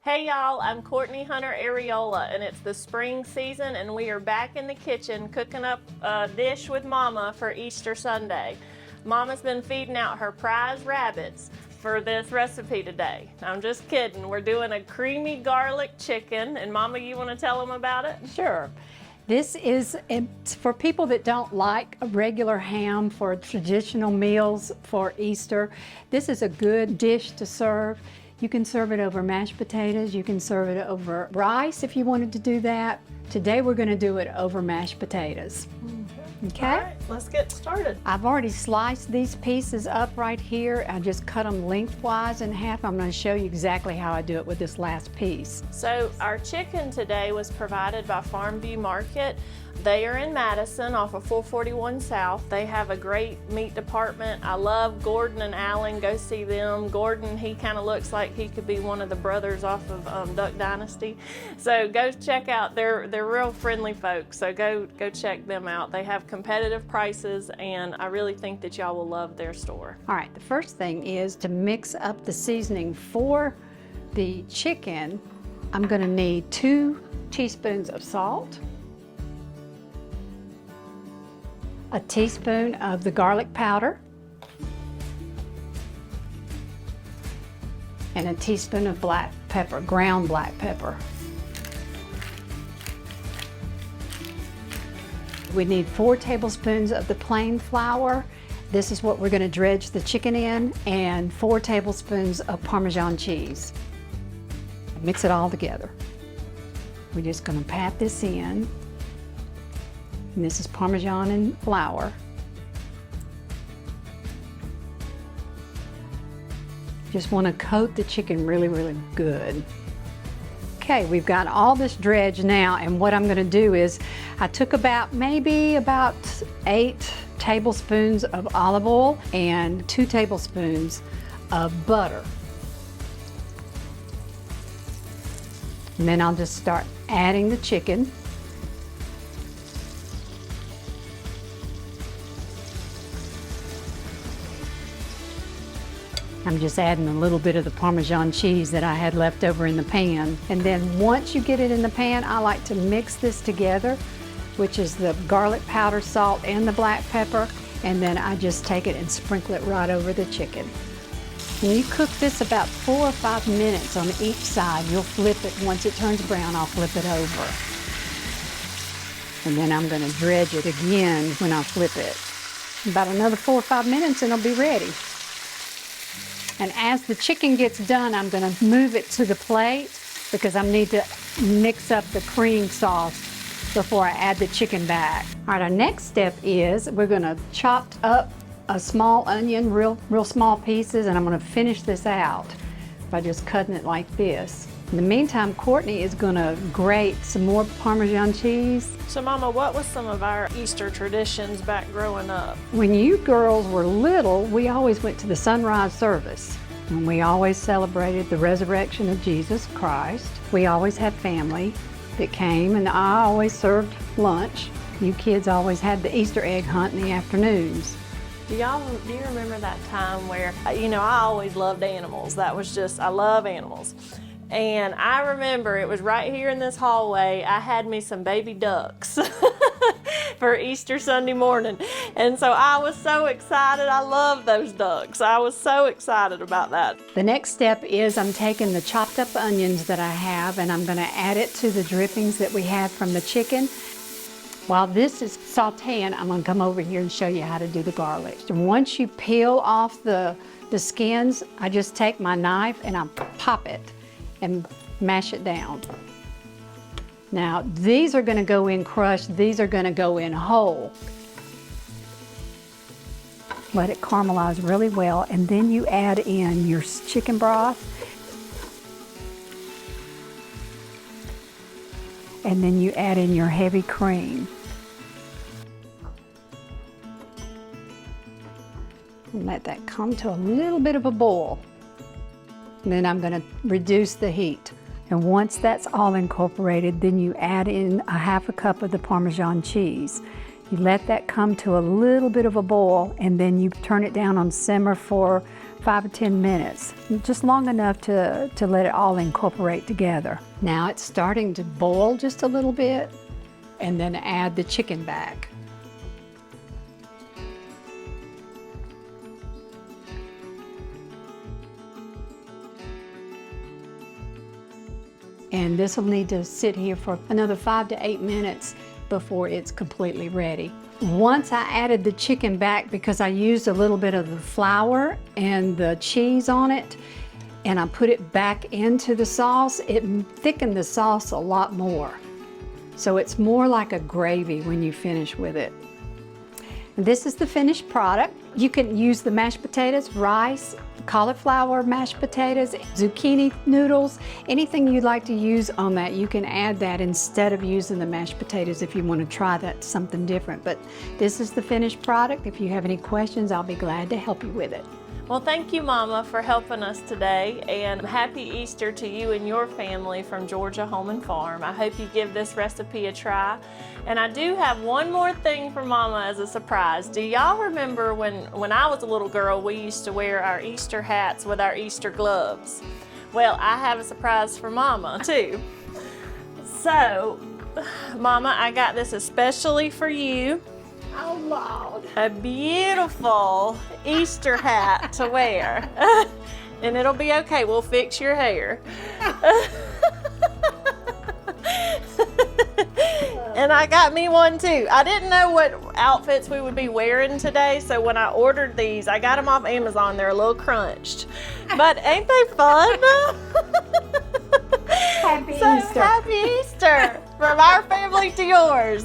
Hey y'all, I'm Courtney Hunter Areola, and it's the spring season, and we are back in the kitchen cooking up a dish with Mama for Easter Sunday. Mama's been feeding out her prize rabbits for this recipe today. I'm just kidding. We're doing a creamy garlic chicken, and Mama, you want to tell them about it? Sure. This is for people that don't like a regular ham for traditional meals for Easter. This is a good dish to serve. You can serve it over mashed potatoes. You can serve it over rice if you wanted to do that. Today we're going to do it over mashed potatoes. Okay? All right, let's get started. I've already sliced these pieces up right here. I just cut them lengthwise in half. I'm going to show you exactly how I do it with this last piece. So our chicken today was provided by Farmview Market. They are in Madison off of 441 South. They have a great meat department. I love Gordon and Alan. Go see them. Gordon, he kind of looks like he could be one of the brothers off of Duck Dynasty. So go check out. They're real friendly folks. So go check them out. They have competitive prices, and I really think that y'all will love their store. All right, the first thing is to mix up the seasoning for the chicken. I'm going to need 2 teaspoons of salt, a teaspoon of the garlic powder, and a teaspoon of black pepper, ground black pepper. We need 4 tablespoons of the plain flour. This is what we're going to dredge the chicken in, and 4 tablespoons of Parmesan cheese. Mix it all together. We're just going to pat this in. And this is Parmesan and flour. Just want to coat the chicken really, really good. Okay, we've got all this dredge now, and what I'm going to do is I took maybe about 8 tablespoons of olive oil and 2 tablespoons of butter. And then I'll just start adding the chicken. I'm just adding a little bit of the Parmesan cheese that I had left over in the pan. And then once you get it in the pan, I like to mix this together, which is the garlic powder, salt, and the black pepper. And then I just take it and sprinkle it right over the chicken. When you cook this about 4 or 5 minutes on each side, you'll flip it. Once it turns brown, I'll flip it over. And then I'm going to dredge it again when I flip it. About another 4 or 5 minutes and it'll be ready. And as the chicken gets done, I'm going to move it to the plate because I need to mix up the cream sauce before I add the chicken back. All right, our next step is we're going to chop up a small onion, real small pieces, and I'm going to finish this out by just cutting it like this. In the meantime, Courtney is going to grate some more Parmesan cheese. So Mama, what was some of our Easter traditions back growing up? When you girls were little, we always went to the sunrise service, and we always celebrated the resurrection of Jesus Christ. We always had family that came, and I always served lunch. You kids always had the Easter egg hunt in the afternoons. Do you remember that time where, I always loved animals. That was just, I love animals. And I remember it was right here in this hallway, I had me some baby ducks for Easter Sunday morning. And so I was so excited. I love those ducks. I was so excited about that. The next step is I'm taking the chopped up onions that I have, and I'm going to add it to the drippings that we had from the chicken. While this is sauteing, I'm going to come over here and show you how to do the garlic. And once you peel off the skins, I just take my knife and I pop it and mash it down. Now, these are going to go in crushed. These are going to go in whole. Let it caramelize really well, and then you add in your chicken broth. And then you add in your heavy cream. And let that come to a little bit of a boil. And then I'm going to reduce the heat. And once that's all incorporated, then you add in a 1/2 cup of the Parmesan cheese. You let that come to a little bit of a boil, and then you turn it down on simmer for 5 or 10 minutes, just long enough to let it all incorporate together. Now it's starting to boil just a little bit, and then add the chicken back. And this will need to sit here for another 5 to 8 minutes before it's completely ready. Once I added the chicken back, because I used a little bit of the flour and the cheese on it, and I put it back into the sauce, it thickened the sauce a lot more. So it's more like a gravy when you finish with it. This is the finished product. You can use the mashed potatoes, rice, cauliflower mashed potatoes, zucchini noodles, anything you'd like to use on that, you can add that instead of using the mashed potatoes if you want to try that something different. But this is the finished product. If you have any questions, I'll be glad to help you with it. Well, thank you, Mama, for helping us today, and happy Easter to you and your family from Georgia Home and Farm. I hope you give this recipe a try. And I do have one more thing for Mama as a surprise. Do y'all remember when I was a little girl, we used to wear our Easter hats with our Easter gloves? Well, I have a surprise for Mama, too. So, Mama, I got this especially for you. Oh, Lord. A beautiful Easter hat to wear. And it'll be okay, we'll fix your hair. And I got me one too. I didn't know what outfits we would be wearing today, so when I ordered these, I got them off Amazon. They're a little crunched. But ain't they fun? Happy So, Easter. Happy Easter from our family to yours.